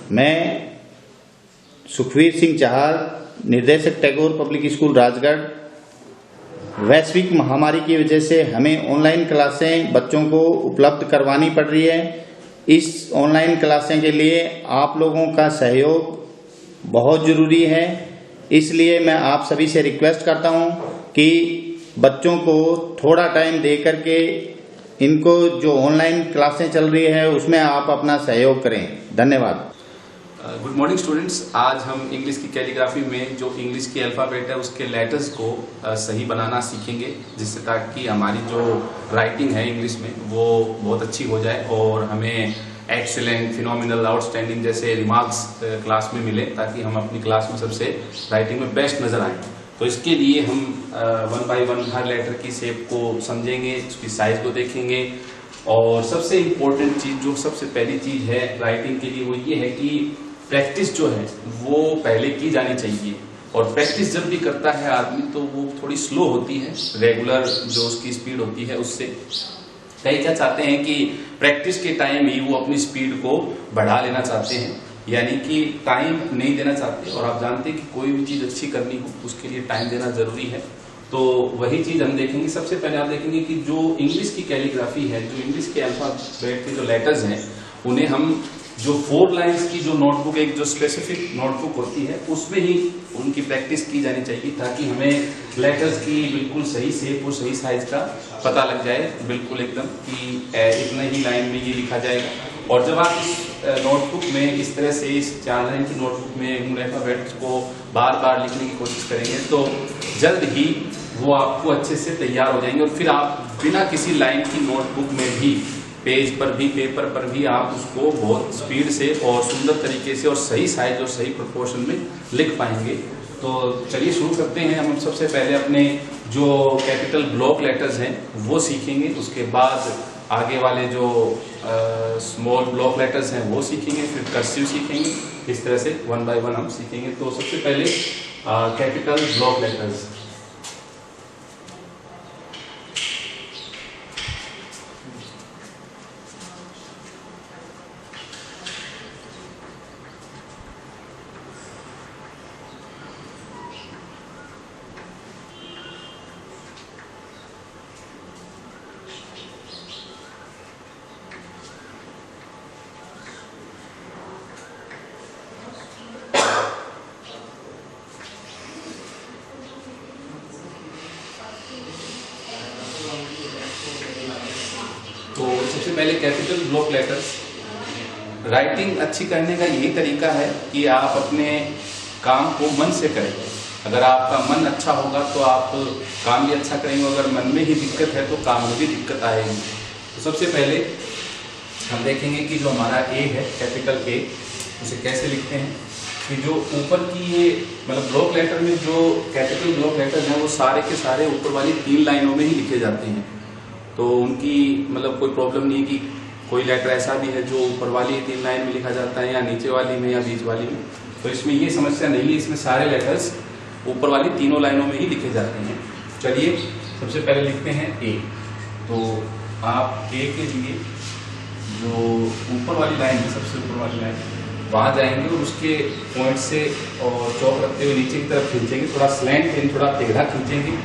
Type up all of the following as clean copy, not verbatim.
मैं सुखवीर सिंह चाहर, निर्देशक Tagore public school Rajgarh. वैश्विक महामारी की वजह से हमें ऑनलाइन क्लासें बच्चों को उपलब्ध करवानी पड़ रही है। इस ऑनलाइन क्लासें के लिए आप लोगों का सहयोग बहुत ज़रूरी है। इसलिए मैं आप सभी से रिक्वेस्ट करता हूं कि बच्चों को थोड़ा टाइम दे करके इनको जो ऑनलाइन क्लासें चल रही है उसमें आप अपना सहयोग करें। धन्यवाद। Good morning students. आज हम इंग्लिश की कैलीग्राफी में जो इंग्लिश की अल्फ़ाबेट है उसके लेटर्स को सही बनाना सीखेंगे, जिससे ताकि हमारी जो राइटिंग है इंग्लिश में वो बहुत अच्छी हो जाए और हमें एक्सीलेंट, फिनोमिनल, आउटस्टैंडिंग जैसे रिमार्क्स क्लास में मिले, ताकि हम अपनी क्लास में सबसे राइटिंग में बेस्ट नजर आए। तो इसके लिए हम 1 बाय 1 हर लेटर की शेप को समझेंगे, उसकी साइज को देखेंगे। और सबसे इम्पोर्टेंट चीज, जो सबसे पहली चीज है राइटिंग के लिए, वो ये है कि प्रैक्टिस जो है वो पहले की जानी चाहिए। और प्रैक्टिस जब भी करता है आदमी तो वो थोड़ी स्लो होती है, रेगुलर जो उसकी स्पीड होती है उससे। कई क्या चाहते हैं कि प्रैक्टिस के टाइम ही वो अपनी स्पीड को बढ़ा लेना चाहते हैं, यानी कि टाइम नहीं देना चाहते। और आप जानते हैं कि कोई भी चीज अच्छी करनी हो उसके लिए टाइम देना जरूरी है। तो वही चीज हम देखेंगे। सबसे पहले आप देखेंगे कि जो इंग्लिश की कैलीग्राफी है, जो इंग्लिश के अल्फाबेट के जो लेटर्स हैं, उन्हें हम जो 4 लाइन्स की जो नोटबुक, एक जो स्पेसिफिक नोटबुक होती है, उसमें ही उनकी प्रैक्टिस की जानी चाहिए, ताकि हमें लेटर्स की बिल्कुल सही शेप और सही साइज का पता लग जाए, बिल्कुल एकदम कि इतना ही लाइन में ये लिखा जाएगा। और जब आप इस नोटबुक में इस तरह से इस 4 लाइन की नोटबुक में उन अल्फाबेट्स को बार बार लिखने की कोशिश करेंगे तो जल्द ही वो आपको अच्छे से तैयार हो जाएंगे। और फिर आप बिना किसी लाइन की नोटबुक में भी, पेज पर भी, पेपर पर भी आप उसको बहुत स्पीड से और सुंदर तरीके से और सही साइज और सही प्रोपोर्शन में लिख पाएंगे। तो चलिए शुरू करते हैं। हम सबसे पहले अपने जो कैपिटल ब्लॉक लेटर्स हैं वो सीखेंगे, उसके बाद आगे वाले जो स्मॉल ब्लॉक लेटर्स हैं वो सीखेंगे, फिर कर्सिव सीखेंगे। इस तरह से 1 बाय 1 हम सीखेंगे। तो सबसे पहले कैपिटल ब्लॉक लेटर्स। तो सबसे पहले कैपिटल ब्लॉक लेटर्स। राइटिंग अच्छी करने का यही तरीका है कि आप अपने काम को मन से करें। अगर आपका मन अच्छा होगा तो आप काम भी अच्छा करेंगे। अगर मन में ही दिक्कत है तो काम में भी दिक्कत आएगी। तो सबसे पहले हम देखेंगे कि जो हमारा ए है, कैपिटल ए, उसे कैसे लिखते हैं। कि जो ऊपर की ये मतलब ब्लॉक लेटर में जो कैपिटल ब्लॉक लेटर हैं वो सारे के सारे ऊपर वाली 3 लाइनों में ही लिखे जाते हैं। तो उनकी मतलब कोई प्रॉब्लम नहीं है कि कोई लेटर ऐसा भी है जो ऊपर वाली 3 लाइन में लिखा जाता है या नीचे वाली में या बीच वाली में। तो इसमें ये समस्या नहीं है, इसमें सारे लेटर्स ऊपर वाली 3 लाइनों में ही लिखे जाते हैं। चलिए सबसे पहले लिखते हैं ए। तो आप ए के लिए जो ऊपर वाली लाइन है, सबसे ऊपर वाली लाइन, वहां जाएंगे और उसके पॉइंट से और चौक रखते हुए नीचे की तरफ खींचेंगे, थोड़ा स्लैंट यानी थोड़ा टेढ़ा खींचेंगे।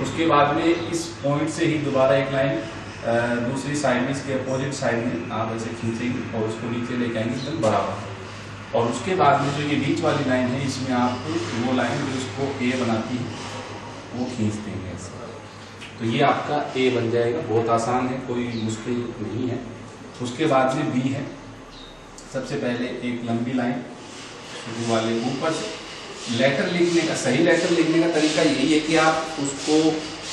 उसके बाद में इस पॉइंट से ही दोबारा एक लाइन दूसरी साइड में, इसके अपोजिट साइड में आप ऐसे खींचेंगे और उसको नीचे लेके आएंगे एकदम बराबर। और उसके बाद में जो ये बीच वाली लाइन है, इसमें आप वो लाइन जो इसको ए बनाती है वो खींच देंगे ऐसे। तो ये आपका ए बन जाएगा। बहुत आसान है, कोई मुश्किल नहीं है। उसके बाद में बी है। सबसे पहले एक लंबी लाइन शुरू वाले ऊपर से। लेटर लिखने का, सही लेटर लिखने का तरीका यही है कि आप उसको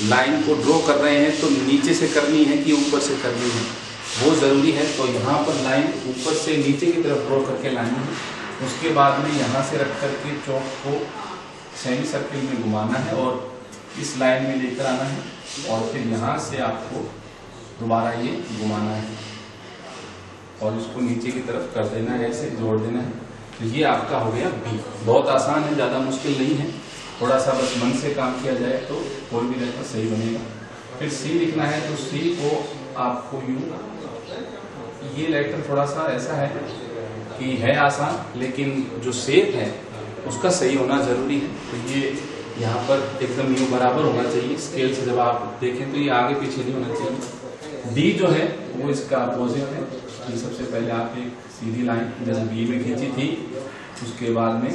लाइन को ड्रॉ कर रहे हैं तो नीचे से करनी है कि ऊपर से करनी है, वो ज़रूरी है। तो यहाँ पर लाइन ऊपर से नीचे की तरफ ड्रॉ करके लानी है। उसके बाद में यहाँ से रख करके चौक को सेमी सर्किल में घुमाना है और इस लाइन में लेकर आना है और फिर यहाँ से आपको दोबारा ये घुमाना है और इसको नीचे की तरफ कर देना है, ऐसे जोड़ देना है। तो ये आपका हो गया बी। बहुत आसान है, ज़्यादा मुश्किल नहीं है। थोड़ा सा बस मन से काम किया जाए तो कोई भी लेटर सही बनेगा। फिर सी लिखना है तो सी को आपको यूं, ये लेटर थोड़ा सा ऐसा है कि है आसान, लेकिन जो शेप है उसका सही होना जरूरी है। तो ये यहाँ पर एकदम यूं बराबर होना चाहिए। स्केल से जब आप देखें तो ये आगे पीछे नहीं होना चाहिए। डी जो है वो इसका अपोजिट है। ये सबसे पहले आप एक सीधी लाइन जैसे बी में खींची थी, उसके बाद में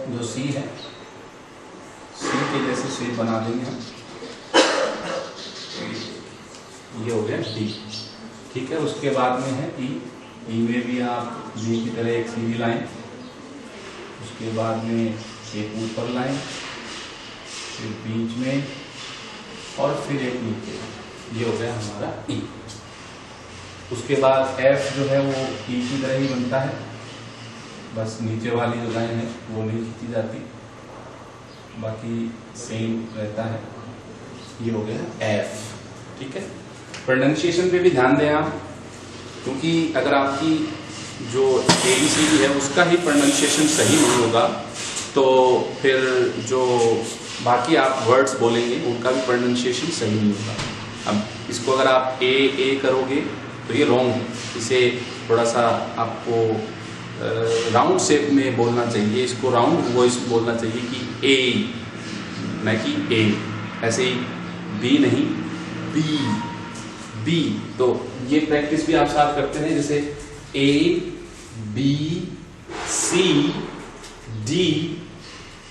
जो सी है, सी के जैसे शेप बना देंगे हम। ये हो गया डी, ठीक है। उसके बाद में है ई। ई में भी आप डी की तरह एक सीधी लाइन, उसके बाद में एक ऊपर लाइन, फिर बीच में और फिर एक नीचे। ये हो गया हमारा ई। उसके बाद एफ जो है वो ई की तरह ही बनता है, बस नीचे वाली जो लाइन है वो नहीं खींची जाती, बाकी सेम रहता है। ये हो गया एफ, ठीक है। प्रोनाउंसिएशन पे भी ध्यान दें आप, क्योंकि अगर आपकी जो ABCD है उसका ही प्रोनाउंसिएशन सही नहीं होगा तो फिर जो बाकी आप वर्ड्स बोलेंगे उनका भी प्रोनाउंसिएशन सही नहीं होगा। अब इसको अगर आप ए करोगे तो ये रॉन्ग है। इसे थोड़ा सा आपको राउंड शेप में बोलना चाहिए, इसको राउंड वॉइस बोलना चाहिए कि ए, न कि ए। ऐसे ही बी नहीं, बी, बी। तो ये प्रैक्टिस भी आप साथ करते हैं, जैसे A, B, C, D,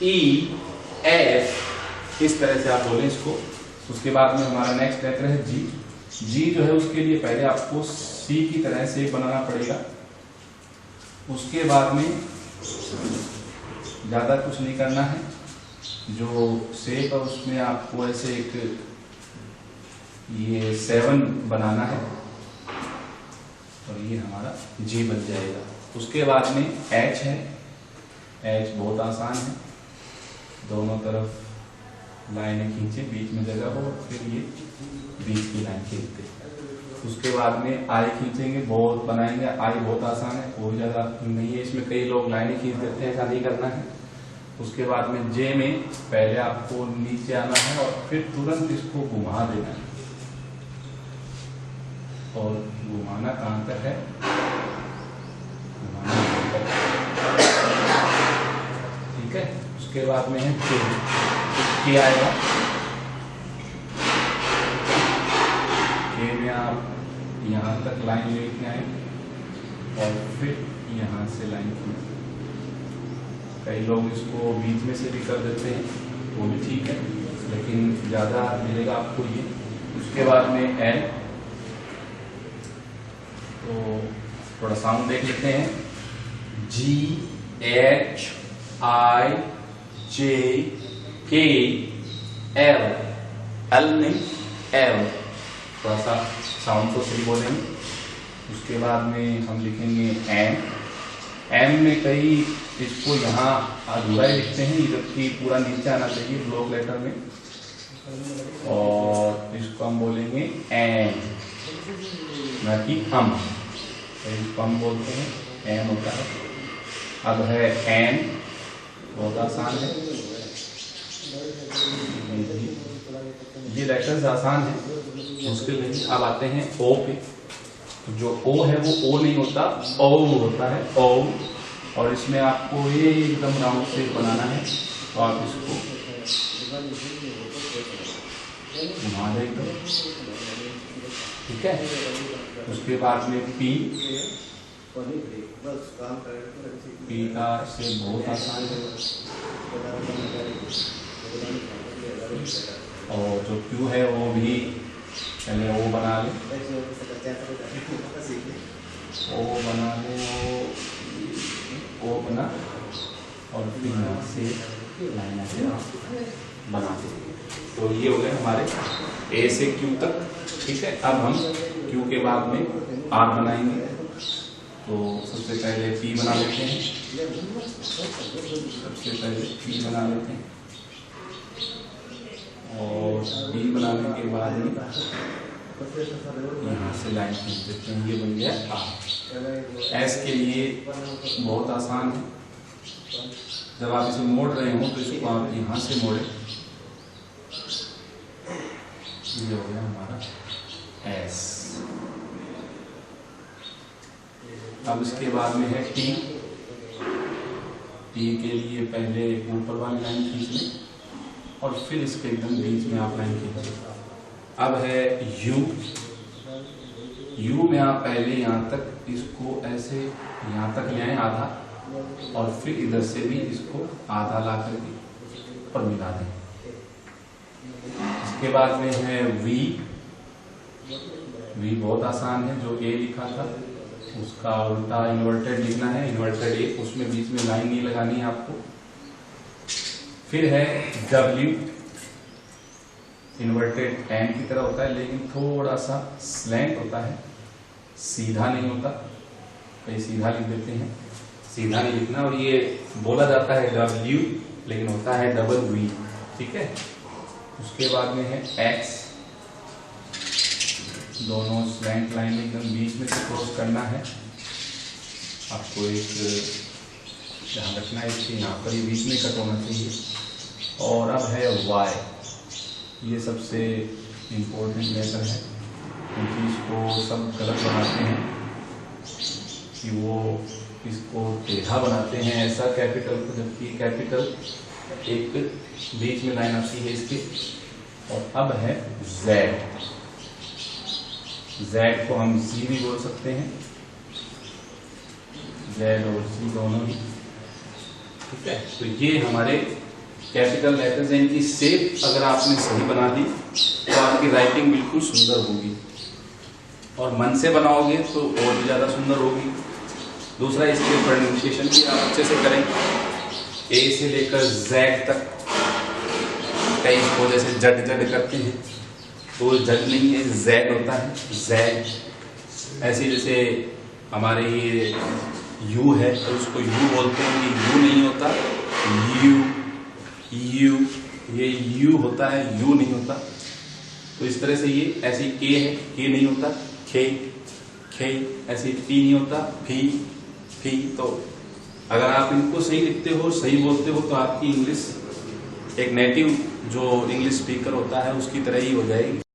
E, F, इस तरह से आप बोलें इसको। उसके बाद में हमारा नेक्स्ट लेटर है G। G जो है उसके लिए पहले आपको C की तरह से बनाना पड़ेगा। उसके बाद में ज्यादा कुछ नहीं करना है, जो शेप है उसमें आपको ऐसे एक ये 7 बनाना है और ये हमारा G बन जाएगा। उसके बाद में H है। H बहुत आसान है, दोनों तरफ लाइनें खींचे, बीच में जगह हो, फिर ये बीच की लाइन खींचते। उसके बाद में I खींचेंगे, बहुत बनाएंगे। I बहुत आसान है, कोई ज्यादा नहीं है इसमें। कई लोग लाइनें खींच देते हैं, ऐसा नहीं करना है। उसके बाद में J में पहले आपको नीचे आना है और फिर तुरंत इसको घुमा देना है। और घुमाना कहां तक है, घुमाना कहां तक, ठीक है। उसके बाद में है के आएगा। के में आप यहां तक लाइन लेके आए और फिर यहां से लाइन खींचे। कई लोग इसको बीच में से भी कर देते हैं, वो भी ठीक है, लेकिन ज्यादा मिलेगा आपको ये। उसके बाद में एल, तो थोड़ा साउंड देख लेते हैं। GHIJKL, एल नहीं एल, थोड़ा सा साउंड तो सही बोलेंगे। उसके बाद में हम लिखेंगे एम में कई इसको यहाँ अधूरा ही लिखते हैं, जबकि पूरा नीचे आना चाहिए ब्लॉक लेटर में। और इसको हम बोलेंगे एम, न कि हम। इसको हम बोलते हैं एम होता है। अब है एन, बहुत आसान है। ये लेटर्स आसान है, मुश्किल नहीं। अब आते हैं ओ पे। जो ओ है वो ओ नहीं होता, ओ होता है, ओ। और इसमें आपको ये एकदम राउंड शेप बनाना है, तो आप इसको घुमा दें एकदम, ठीक है। उसके बाद में पी का शेप बहुत आसान है। और जो क्यू है वो भी पहले ओ बना ले, ओ बना ले, ओ बना और फिर यहाँ से लाइन से बना दे। तो ये हो गए हमारे ए से क्यू तक, ठीक है। अब हम क्यू के बाद में आर बनाएंगे। तो सबसे पहले पी बना लेते हैं, सबसे पहले पी बना लेते हैं। और पी बनाने के बाद में यहाँ से लाइन खींच देते हैं, ये बन गया आर। एस के लिए बहुत आसान है, जब आप इसे मोड़ रहे हो तो इसको आप यहाँ से मोड़े, ये हो गया हमारा एस। अब इसके बाद में है टी। टी के लिए पहले ऊपर वाली लाइन खींच लें और फिर इसके एकदम बीच में आप लाइन खींच लें। अब है यू। यू में आप पहले यहाँ तक इसको ऐसे यहाँ तक ले आए आधा, और फिर इधर से भी इसको आधा ला करके और मिला दें। इसके बाद में है वी। वी बहुत आसान है, जो ए लिखा था उसका उल्टा इन्वर्टेड लिखना है, इन्वर्टेड ए, उसमें बीच में लाइन नहीं लगानी है आपको। फिर है डब्ल्यू। इन्वर्टेड एन की तरह होता है लेकिन थोड़ा सा स्लैंट होता है, सीधा नहीं होता। कहीं सीधा लिख देते हैं, सीधा नहीं लिखना। और ये बोला जाता है डब्ल्यू लेकिन होता है डबल वी, ठीक है। उसके बाद में है एक्स। दोनों स्लैंट लाइन एकदम बीच में से क्रॉस करना है आपको। एक ध्यान रखना है इसके यहाँ पर ये बीच में कट होना चाहिए। और अब है वाई। ये सबसे इम्पोर्टेंट लेटर है क्योंकि इसको सब गलत बनाते हैं कि वो इसको टेढ़ा बनाते हैं ऐसा कैपिटल को, जबकि कैपिटल एक बीच में लाइन आती है इसकी। और अब है जेड। जेड को हम सी भी बोल सकते हैं, जेड और सी दोनों ही, ठीक है। तो ये हमारे कैपिटल लेटर्स हैं। इनकी शेप अगर आपने सही बना दी तो आपकी राइटिंग बिल्कुल सुंदर होगी, और मन से बनाओगे तो और भी ज्यादा सुंदर होगी। दूसरा, इसके प्रोनाउंसिएशन भी आप अच्छे से करें, ए से लेकर जेड तक। कई इसको जैसे जड जड करते हैं तो जड नहीं है, जेड होता है, जेड। ऐसे जैसे हमारे ये यू है तो उसको यू बोलते हैं, ये यू नहीं होता, यू यू, ये यू होता है, यू नहीं होता। तो इस तरह से ये ऐसे के है, के नहीं होता, खे खे। ऐसे पी नहीं होता, फी फी। तो अगर आप इनको सही लिखते हो, सही बोलते हो, तो आपकी इंग्लिश एक नेटिव जो इंग्लिश स्पीकर होता है उसकी तरह ही हो जाएगी।